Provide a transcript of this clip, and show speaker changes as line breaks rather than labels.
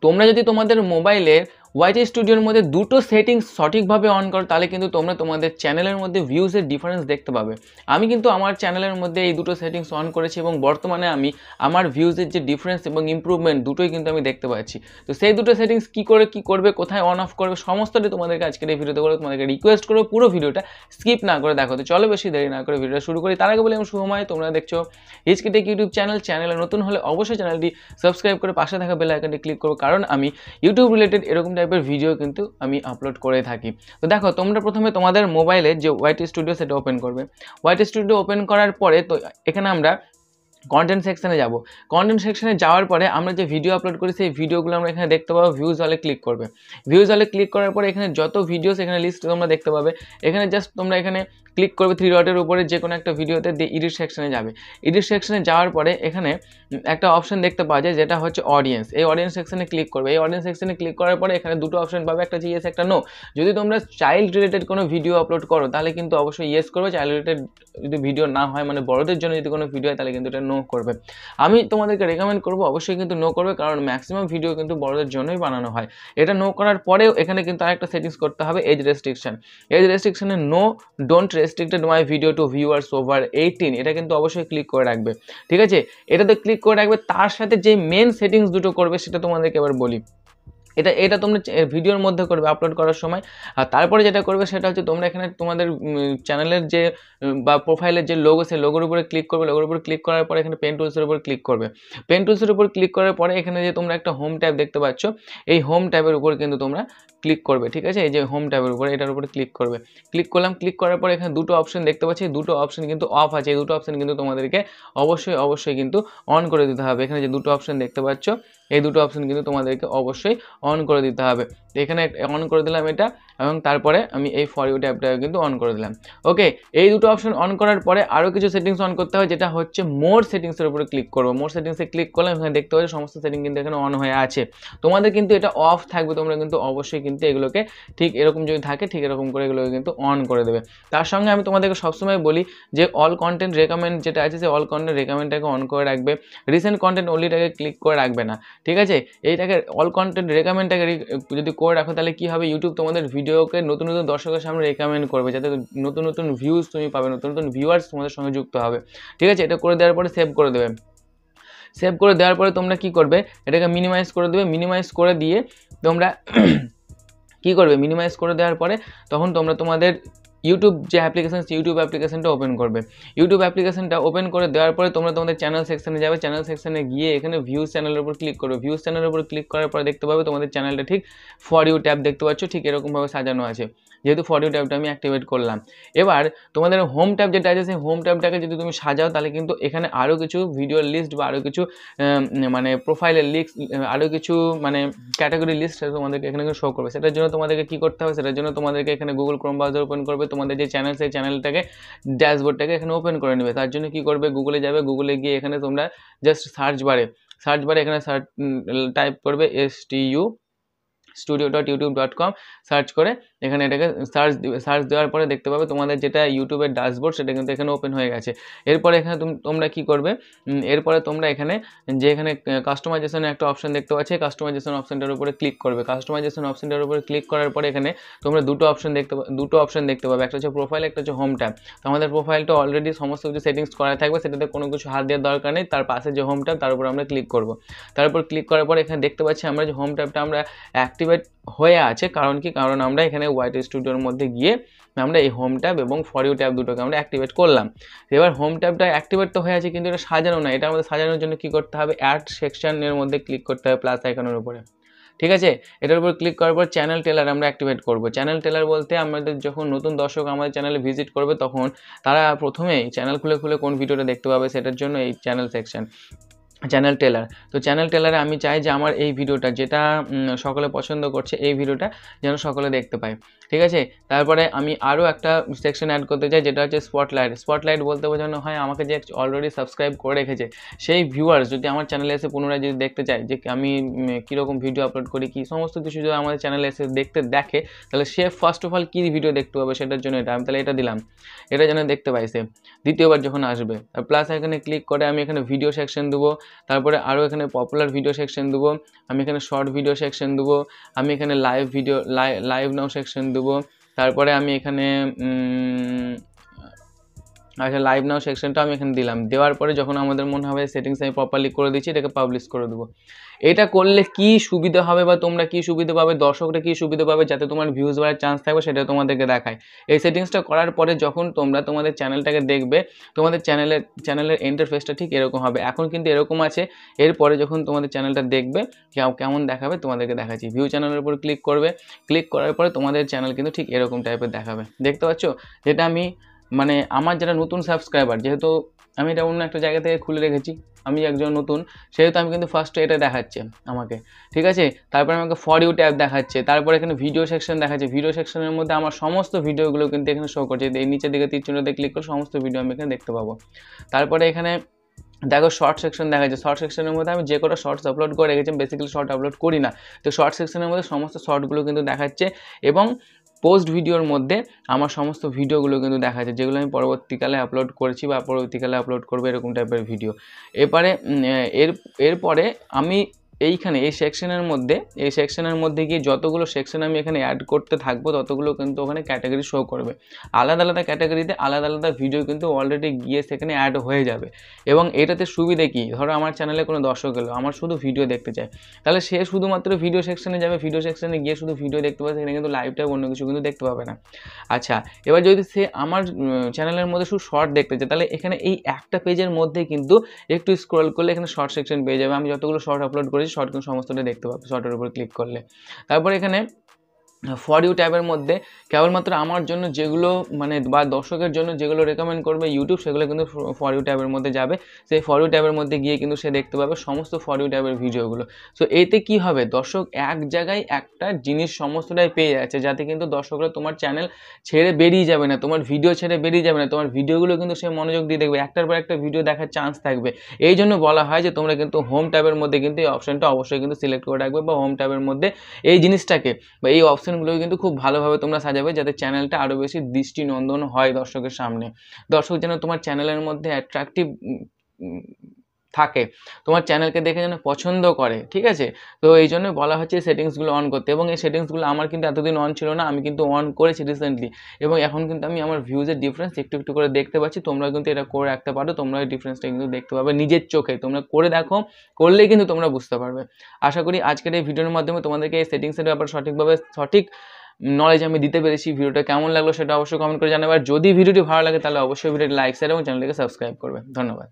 তোমরা যদি তোমাদের মোবাইলের ওয়াইটি স্টুডিওর মধ্যে দুটো সেটিংস সঠিকভাবে অন করো তাহলে কিন্তু তোমরা তোমাদের চ্যানেলের মধ্যে ভিউজের ডিফারেন্স দেখতে পাবে। আমি কিন্তু আমার চ্যানেলের মধ্যে এই দুটো সেটিংস অন করেছি এবং বর্তমানে আমি আমার ভিউজের যে ডিফারেন্স এবং ইমপ্রুভমেন্ট দুটোই কিন্তু আমি দেখতে পাচ্ছি। তো সেই দুটো সেটিংস কী করবে, কোথায় অন অফ করবে, সমস্তটাই তোমাদেরকে আজকের এই ভিডিওতে বলে তোমাদেরকে রিকোয়েস্ট করবো পুরো ভিডিওটা স্কিপ না করে দেখো। তো চলো বেশি দেরি না করে ভিডিওটা শুরু করি। তার আগে বলে আমি শুভময়, তোমরা দেখছো এইচকে টেক ইউটিউব চ্যানেলে নতুন হলে অবশ্যই চ্যানেলটি সাবস্ক্রাইব করে পাশে থাকা বেল আইকনটি ক্লিক করো, কারণ আমি ইউটিউব রিলেটেড এরকম টাইপের ভিডিও কিন্তু আমি আপলোড করে থাকি। তো দেখো, তোমরা প্রথমে তোমাদের মোবাইলে যে ওয়াইটি স্টুডিও সেটা ওপেন করবে। ওয়াইটি স্টুডিও ওপেন করার পরে তো এখানে আমরা কন্টেন্ট সেকশনে যাব। কন্টেন্ট সেকশনে যাওয়ার পরে আমরা যে ভিডিও আপলোড করি সেই ভিডিওগুলো আমরা এখানে দেখতে পাবো। ভিউজ হলে ক্লিক করবে। ভিউজ হলে ক্লিক করার পরে এখানে যত ভিডিওস এখানে লিস্ট তোমরা দেখতে পাবে। এখানে জাস্ট তোমরা এখানে ক্লিক করবে 3 ডটের উপরে যে কোনো একটা ভিডিওতে, দিয়ে এডিট সেকশনে যাবে। এডিট সেকশনে যাওয়ার পরে এখানে একটা অপশন দেখতে পাওয়া যায় যেটা হচ্ছে অডিয়েন্স। এই অডিয়েন্স সেকশনে ক্লিক করবে। এই অডিয়েন্স সেকশনে ক্লিক করার পরে এখানে দুটো অপশন পাবে, একটা হচ্ছে ইয়েস, একটা নো। যদি তোমরা চাইল্ড রিলেটেড কোনো ভিডিও আপলোড করো তাহলে কিন্তু অবশ্যই ইয়েস করবে। চাইল্ড রিলেটেড যদি ভিডিও না হয়, মানে বড়দের জন্য যদি কোনো ভিডিও হয়, তাহলে কিন্তু এটা নো করবে। আমি তোমাদেরকে রেকমেন্ড করবো অবশ্যই কিন্তু নো করবে, কারণ ম্যাক্সিমাম ভিডিও কিন্তু বড়দের জন্যই বানানো হয়। এটা নো করার পরেও এখানে কিন্তু আরেকটা সেটিংস করতে হবে, এজ রেস্ট্রিকশন। এজ রেস্ট্রিকশনে no don't restricted my video to viewers over 18, এটা কিন্তু অবশ্যই ক্লিক করে রাখবে। ঠিক আছে, এটাতে ক্লিক করে রাখবে। তার সাথে যে মেন সেটিংস দুটো করবে সেটা তোমাদেরকে এবার বলি। এটা তোমরা ভিডিওর মধ্যে করবে আপলোড করার সময়। আর তারপরে যেটা করবে সেটা হচ্ছে তোমরা এখানে তোমাদের চ্যানেলের যে বা প্রোফাইলের যে লোগো, সেই লোগোর উপরে ক্লিক করবে। লোগোর উপরে ক্লিক করার পরে এখানে পেন টুলসের উপর ক্লিক করবে। পেন টুলসের উপর ক্লিক করার পরে এখানে যে তোমরা একটা হোম ট্যাব দেখতে পাচ্ছ, এই হোম ট্যাবের উপর কিন্তু তোমরা ক্লিক করবে। ঠিক আছে, এই যে হোম ট্যাবের উপরে, এটার উপরে ক্লিক করবে। ক্লিক করলাম। ক্লিক করার পরে এখানে দুটো অপশন দেখতে পাচ্ছি, দুটো অপশন কিন্তু অফ আছে। এই দুটো অপশন কিন্তু তোমাদেরকে অবশ্যই কিন্তু অন করে দিতে হবে। এখানে যে দুটো অপশন দেখতে পাচ্ছ, এই দুটো অপশন কিন্তু তোমাদেরকে অবশ্যই অন করে দিতে হবে। এখানে অন করে দিলাম এটা, এবং তারপরে আমি এই ফর ইউ ট্যাবটা কিন্তু অন করে দিলাম। ওকে, এই দুটো অপশন অন করার পরে আরও কিছু সেটিংস অন করতে হয়, যেটা হচ্ছে মোর সেটিংসের উপরে ক্লিক করবো। মোর সেটিংসে ক্লিক করলাম। এখানে দেখতে পাচ্ছি সমস্ত সেটিং কিন্তু এখানে অন হয়ে আছে। তোমাদের কিন্তু এটা অফ থাকবে, তোমরা কিন্তু অবশ্যই কিন্তু এগুলোকে ঠিক এরকম যদি থাকে ঠিক এরকম করে এগুলোকে কিন্তু অন করে দেবে। তার সঙ্গে আমি তোমাদেরকে সবসময় বলি যে অল কন্টেন্ট রেকমেন্ড যেটা আছে, সেই অল কন্টেন্ট রেকমেন্ডটাকে অন করে রাখবে। রিসেন্ট কন্টেন্ট অনলিটাকে ক্লিক করে রাখবে না। ঠিক আছে, এইটাকে অল কন্টেন্ট রেকমেন্ডটাকে যদি করে রাখো তাহলে কী হবে, ইউটিউব তোমাদের ভিডিওকে নতুন নতুন দর্শকের সামনে রেকমেন্ড করবে, যাতে নতুন নতুন ভিউজ তুমি পাবে, নতুন নতুন ভিউয়ার্স তোমাদের সঙ্গে যুক্ত হবে। ঠিক আছে, এটা করে দেওয়ার পরে সেভ করে দেবে। সেভ করে দেওয়ার পরে তোমরা কি করবে, এটাকে মিনিমাইজ করে দেবে। মিনিমাইজ করে দিয়ে তোমরা কি করবে, মিনিমাইজ করে দেওয়ার পরে তখন তোমরা তোমাদের ইউটিউব যে অ্যাপ্লিকেশন, ইউটিউব অ্যাপ্লিকেশনটা ওপেন করবে। ইউটিউব অ্যাপ্লিকেশনটা ওপেন করে দেওয়ার পরে তোমরা তোমাদের চ্যানেল সেকশনে যাবে। চ্যানেল সেকশনে গিয়ে এখানে ভিউজ চ্যানেলের উপর ক্লিক করবে। ভিউজ চ্যানেলের উপর ক্লিক করার পরে দেখতে পাবে তোমাদের চ্যানেলটা ঠিক ফর ইউ ট্যাব দেখতে পাচ্ছ, ঠিক এরকমভাবে সাজানো আছে। যেহেতু ফর ইউ ট্যাবটা আমি অ্যাক্টিভেট করলাম, এবার তোমাদের হোম ট্যাব যেটা আছে, সেই হোম ট্যাবটাকে যদি তুমি সাজাও তাহলে কিন্তু এখানে আরও কিছু ভিডিওর লিস্ট বা আরও কিছু মানে প্রোফাইলের লিস্ট, আরও কিছু মানে ক্যাটাগরি লিস্ট তোমাদেরকে এখানে শো করবে। সেটার জন্য তোমাদেরকে কী করতে হবে, সেটার জন্য তোমাদেরকে এখানে গুগল ক্রোম ব্রাউজার ওপেন করবে। তোমাদের যে চ্যানেল, সেই চ্যানেলটাকে ড্যাশবোর্ডটাকে এখানে ওপেন করে নেবে। তার জন্য কী করবে, গুগলে যাবে। গুগলে গিয়ে এখানে তোমরা জাস্ট সার্চ বারে এখানে টাইপ করবে studio.youtube.com, সার্চ করে এখানে এটাকে সার্চ দেওয়ার পরে দেখতে পাবে তোমাদের যেটা ইউটিউবের ড্যাশবোর্ড, সেটা কিন্তু এখানে ওপেন হয়ে গেছে। এরপরে এখানে তোমরা কি করবে, এরপরে তোমরা এখানে যে এখানে কাস্টমাইজেশনের একটা অপশন দেখতে পাচ্ছি, কাস্টমাইজেশন অপশনটার উপরে ক্লিক করবে। কাস্টমাইজেশন অপশনটার উপরে ক্লিক করার পরে এখানে তোমরা দুটো অপশন দেখতে পাবে, একটা হচ্ছে প্রোফাইল, একটা হচ্ছে হোম ট্যাব। তো আমাদের প্রোফাইলটা অলরেডি সমস্ত কিছু সেটিংস করা থাকবে, সেটাতে কোনো কিছু হাত দেওয়ার দরকার নেই। তার পাশে যে হোম ট্যাব, তার উপর আমরা ক্লিক করব। তার উপর ক্লিক করার পর এখানে দেখতে পাচ্ছি আমরা যে হোম ট্যাবটা আমরা অ্যাক্টিভেট হয়ে আছে। কারণ কি, কারণ আমরা এখানে ওয়াইটি স্টুডিওর মধ্যে গিয়ে আমরা এই হোম ট্যাব এবং ফর ইউ ট্যাব দুটোকে আমরা অ্যাক্টিভেট করলাম। এবার হোম ট্যাবটা অ্যাক্টিভেট তো হয়ে আছে, কিন্তু এটা সাজানো না। এটা আমাদের সাজানোর জন্য কি করতে হবে, অ্যাড সেকশনের মধ্যে ক্লিক করতে হবে প্লাস আইকনের উপরে। ঠিক আছে, এটার উপর ক্লিক করার পর চ্যানেল টেলার আমরা অ্যাক্টিভেট করব। চ্যানেল টেলার বলতে আমাদের যখন নতুন দর্শক আমাদের চ্যানেলে ভিজিট করবে, তখন তারা প্রথমেই চ্যানেল খুলে কোন ভিডিওটা দেখতে পাবে, সেটার জন্য এই চ্যানেল সেকশন, চ্যানেল টেলার। তো চ্যানেল টেলারে আমি চাই যে আমার এই ভিডিওটা যেটা সকলে পছন্দ করছে, এই ভিডিওটা যেন সকলে দেখতে পায়। ঠিক আছে, তারপরে আমি আরও একটা সেকশন অ্যাড করতে চাই, যেটা হচ্ছে স্পটলাইট বলতে বোঝানো হয় আমাকে যে অলরেডি সাবস্ক্রাইব করে রেখেছে সেই ভিউয়ার্স যদি আমার চ্যানেলে এসে পুনরায় যদি দেখতে চায় যে আমি কীরকম ভিডিও আপলোড করি, কি সমস্ত কিছু যদি আমাদের চ্যানেলে এসে দেখে, তাহলে সে ফার্স্ট অফ অল কী ভিডিও দেখতে পাবে, সেটার জন্য আমি তাহলে এটা দিলাম, এটা যেন দেখতে পাই সে দ্বিতীয়বার যখন আসবে। আর প্লাস এখানে ক্লিক করে আমি এখানে ভিডিও সেকশন দেবো। তারপরে আরও এখানে পপুলার ভিডিও সেকশন দেবো, আমি এখানে শর্ট ভিডিও সেকশন দেবো, আমি এখানে লাইভ ভিডিও লাইভ নাও সেকশন দেবো, তারপরে আমি এখানে আচ্ছা লাইভ নাও সেকশনটা আমি এখানে দিলাম। দেওয়ার পরে যখন আমাদের মনে হবে সেটিংস আমি প্রপারলি করে দিচ্ছি, এটাকে পাবলিশ করে দেবো। এটা করলে কি সুবিধা হবে বা তোমরা কি সুবিধা পাবে, দর্শকরা কি সুবিধা পাবে, যাতে তোমার ভিউজ বাড়ার চান্স থাকবে সেটা তোমাদেরকে দেখায়। এই সেটিংসটা করার পরে যখন তোমরা তোমাদের চ্যানেলটাকে দেখবে, তোমাদের চ্যানেলের ইন্টারফেসটা ঠিক এরকম হবে। এখন কিন্তু এরকম আছে, এরপরে যখন তোমাদের চ্যানেলটা দেখবে কেমন দেখাবে তোমাদেরকে দেখাচ্ছি। ভিউ চ্যানেলের উপর ক্লিক করবে, ক্লিক করার পরে তোমাদের চ্যানেল কিন্তু ঠিক এরকম টাইপের দেখাবে, দেখতে পাচ্ছ? যেটা আমি মানে আমার যারা নতুন সাবস্ক্রাইবার, যেহেতু আমি এটা অন্য একটা জায়গা থেকে খুলে রেখেছি, আমি একজন নতুন, সেহেতু আমি কিন্তু ফার্স্টে এটা দেখাচ্ছে আমাকে, ঠিক আছে। তারপরে আমাকে ফর ইউ ট্যাব দেখাচ্ছে, তারপরে এখানে ভিডিও সেকশন দেখাচ্ছে। ভিডিও সেকশনের মধ্যে আমার সমস্ত ভিডিওগুলো কিন্তু এখানে শো করছে। এই নিচের দিকে তীর চিহ্নতে ক্লিক করে সমস্ত ভিডিও আমি এখানে দেখতে পাবো। তারপরে এখানে দেখো শর্ট সেকশন দেখাচ্ছে। শর্ট সেকশনের মধ্যে আমি যে কটা শর্টস আপলোড করে রেখেছি, বেসিক্যালি শর্ট আপলোড করি না, তো শর্ট সেকশনের মধ্যে সমস্ত শর্টগুলো কিন্তু দেখাচ্ছে। এবং পোস্ট ভিডিওর মধ্যে আমার সমস্ত ভিডিওগুলো কিন্তু দেখাচ্ছে, যেগুলো আমি পরবর্তীকালে আপলোড করেছি বা পরবর্তীকালে আপলোড করবো, এরকম টাইপের ভিডিও। এরপরে আমি এইখানে এই সেকশনের মধ্যে গিয়ে যতগুলো সেকশন আমি এখানে অ্যাড করতে থাকবো, ততগুলো কিন্তু ওখানে ক্যাটাগরি শো করবে। আলাদা আলাদা ক্যাটাগরিতে আলাদা আলাদা ভিডিও কিন্তু অলরেডি গিয়ে সেখানে অ্যাড হয়ে যাবে। এবং এটাতে সুবিধে কি, ধরো আমার চ্যানেলে কোনো দর্শক এলো, আমার শুধু ভিডিও দেখতে চায়, তাহলে সে শুধুমাত্র ভিডিও সেকশনে যাবে, ভিডিও সেকশনে গিয়ে শুধু ভিডিও দেখতে পাবে, সেখানে কিন্তু লাইভ টাইপ অন্য কিছু কিন্তু দেখতে পাবে না। আচ্ছা, এবার যদি সে আমার চ্যানেলের মধ্যে শুধু শর্ট দেখতে চায়, তাহলে এখানে এই একটা পেজের মধ্যে কিন্তু একটু স্ক্রল করলে এখানে শর্ট সেকশন পেয়ে যাবে। আমি যতগুলো শর্ট আপলোড করেছি, শর্ট কিন্তু সমস্তটা দেখতে পাবে শর্টের উপর ক্লিক করলে। তারপর এখানে ফর ইউ ট্যাবের মধ্যে কেবলমাত্র আমার জন্য যেগুলো মানে বা দর্শকের জন্য যেগুলো রেকমেন্ড করবে ইউটিউব, সেগুলো কিন্তু ফর ইউ ট্যাবের মধ্যে যাবে। সেই ফর ইউ ট্যাবের মধ্যে গিয়ে কিন্তু সে দেখতে পাবে সমস্ত ফর ইউ ট্যাবের ভিডিওগুলো। সো এতে কি হবে, দর্শক এক জায়গায় একটা জিনিস সমস্তটাই পেয়ে যাচ্ছে, যাতে কিন্তু দর্শকরা তোমার চ্যানেল ছেড়ে বেরিয়ে যাবে না, তোমার ভিডিও ছেড়ে বেরিয়ে যাবে না, তোমার ভিডিওগুলো কিন্তু সে মনোযোগ দিয়ে দেখবে, একটার পর একটা ভিডিও দেখার চান্স থাকবে। এই জন্য বলা হয় যে তোমরা কিন্তু হোম ট্যাবের মধ্যে কিন্তু এই অপশনটা অবশ্যই কিন্তু সিলেক্ট করে রাখবে, বা হোম ট্যাবের মধ্যে এই জিনিসটাকে বা এই অপশনগুলো কিন্তু খুব ভালোভাবে তোমরা সাজাবে, যাতে চ্যানেলটা আরও বেশি দৃষ্টিনন্দন হয় দর্শকের সামনে। দর্শক যেন তোমার চ্যানেলের মধ্যে অ্যাট্রাকটিভ থাকে, তোমার চ্যানেলকে দেখে যেন পছন্দ করে, ঠিক আছে। তো এই জন্য বলা হচ্ছে এই সেটিংসগুলো অন করতে। এবং এই সেটিংসগুলো আমার কিন্তু এতদিন অন ছিল না, আমি কিন্তু অন করেছি রিসেন্টলি, এবং এখন কিন্তু আমি আমার ভিউজের ডিফারেন্স একটু একটু করে দেখতে পাচ্ছি। তোমরা কিন্তু এটা করে রাখতে পারো, তোমরা এই ডিফারেন্সটা কিন্তু দেখতে পাবে নিজের চোখে। তোমরা করে দেখো, করলেই কিন্তু তোমরা বুঝতে পারবে। আশা করি আজকের এই ভিডিওর মাধ্যমে তোমাদেরকে এই সেটিংসের ব্যাপারে সঠিক নলেজ আমি দিতে পেরেছি। ভিডিওটা কেমন লাগলো সেটা অবশ্যই কমেন্ট করে জানাবে। আর যদি ভিডিওটি ভালো লাগে তাহলে অবশ্যই ভিডিওটি লাইক শেয়ার এবং চ্যানেলটিকে সাবস্ক্রাইব করবে। ধন্যবাদ।